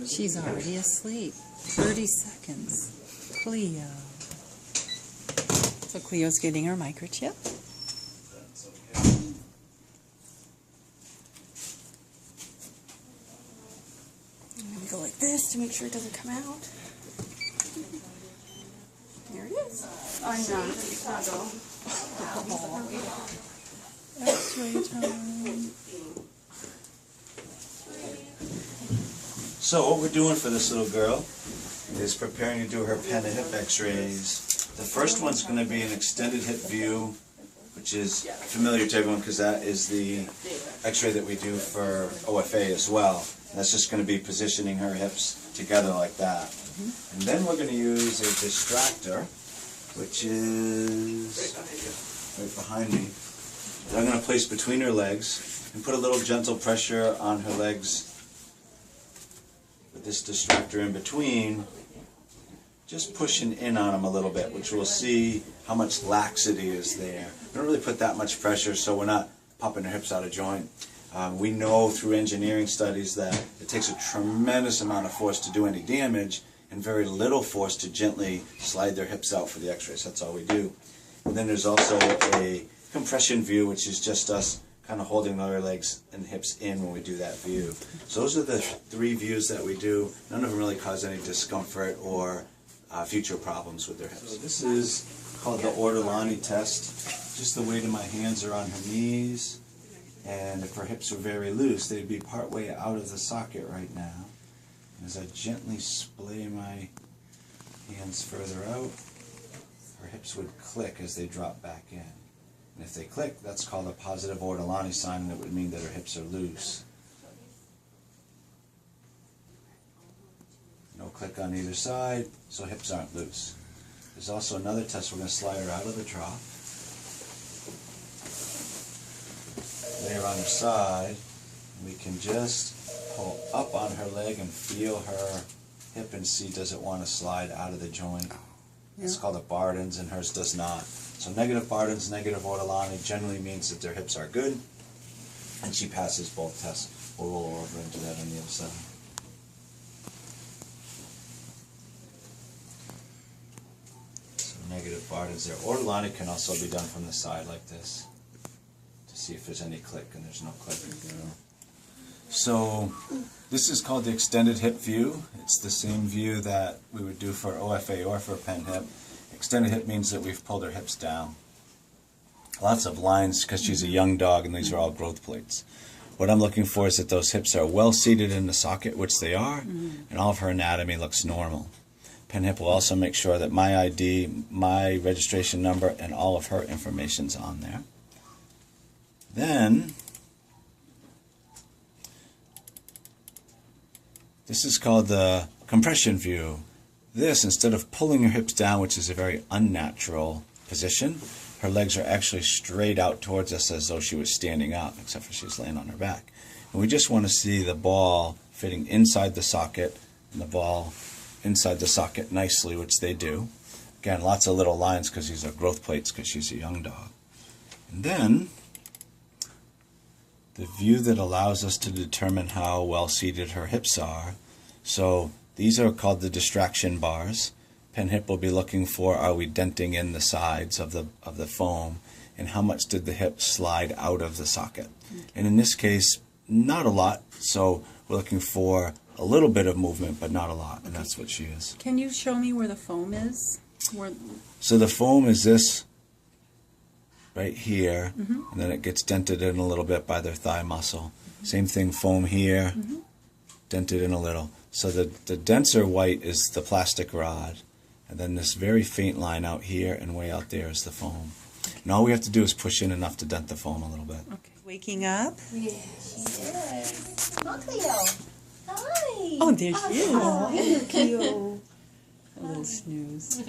She's already asleep. 30 seconds. Cleo. So Cleo's getting her microchip. I'm going to go like this to make sure it doesn't come out. There it is. I'm not. Snuggle. X-ray time. So what we're doing for this little girl is preparing to do her Pennhip X-rays. The first one's going to be an extended hip view, which is familiar to everyone because that is the X-ray that we do for OFA as well. That's just going to be positioning her hips together like that. And then we're going to use a distractor, which is right behind me. That I'm going to place between her legs and put a little gentle pressure on her legs with this distractor in between, just pushing in on them a little bit, which we'll see how much laxity is there. We don't really put that much pressure, so we're not popping her hips out of joint. We know through engineering studies that it takes a tremendous amount of force to do any damage and very little force to gently slide their hips out for the x-rays. That's all we do. And then there's also a compression view, which is just us kind of holding our legs and hips in when we do that view. So those are the 3 views that we do. None of them really cause any discomfort or future problems with their hips. So this is called the Ortolani test. Just the weight of my hands are on her knees, and if her hips were very loose, they'd be partway out of the socket right now. And as I gently splay my hands further out, her hips would click as they drop back in. And if they click, that's called a positive Ortolani sign, and it would mean that her hips are loose. No click on either side, so hips aren't loose. There's also another test. We're going to slide her out of the trough, lay her on her side, and we can just pull up on her leg and feel her hip and see, does it want to slide out of the joint. It's called a Barden's, and hers does not. So negative Barden's, negative Ortolani generally means that their hips are good, and she passes both tests. We'll roll over and do that on the other side. So negative Barden's there. Ortolani can also be done from the side like this to see if there's any click, and there's no click. So this is called the extended hip view. It's the same view that we would do for OFA or for Pennhip. Extended hip means that we've pulled her hips down. Lots of lines because she's a young dog, and these are all growth plates. What I'm looking for is that those hips are well seated in the socket, which they are, and all of her anatomy looks normal. Pennhip will also make sure that my ID, my registration number, and all of her information's on there. Then this is called the compression view. This, instead of pulling her hips down, which is a very unnatural position, her legs are actually straight out towards us as though she was standing up, except for she's laying on her back. And we just want to see the ball fitting inside the socket and the ball inside the socket nicely, which they do. Again, lots of little lines because these are growth plates because she's a young dog. And then the view that allows us to determine how well seated her hips are. So these are called the distraction bars. Pennhip will be looking for, are we denting in the sides of the foam, and how much did the hip slide out of the socket. And in this case, not a lot, so we're looking for a little bit of movement, but not a lot, and that's what she is. Can you show me where the foam is? So the foam is this right here, and then it gets dented in a little bit by their thigh muscle. Same thing, foam here, dented in a little. So the denser white is the plastic rod, and then this very faint line out here and way out there is the foam. And all we have to do is push in enough to dent the foam a little bit. Okay. Waking up? Yes, she is. Oh, Cleo. Hi. Oh, there she is. Oh, Cleo. A little snooze.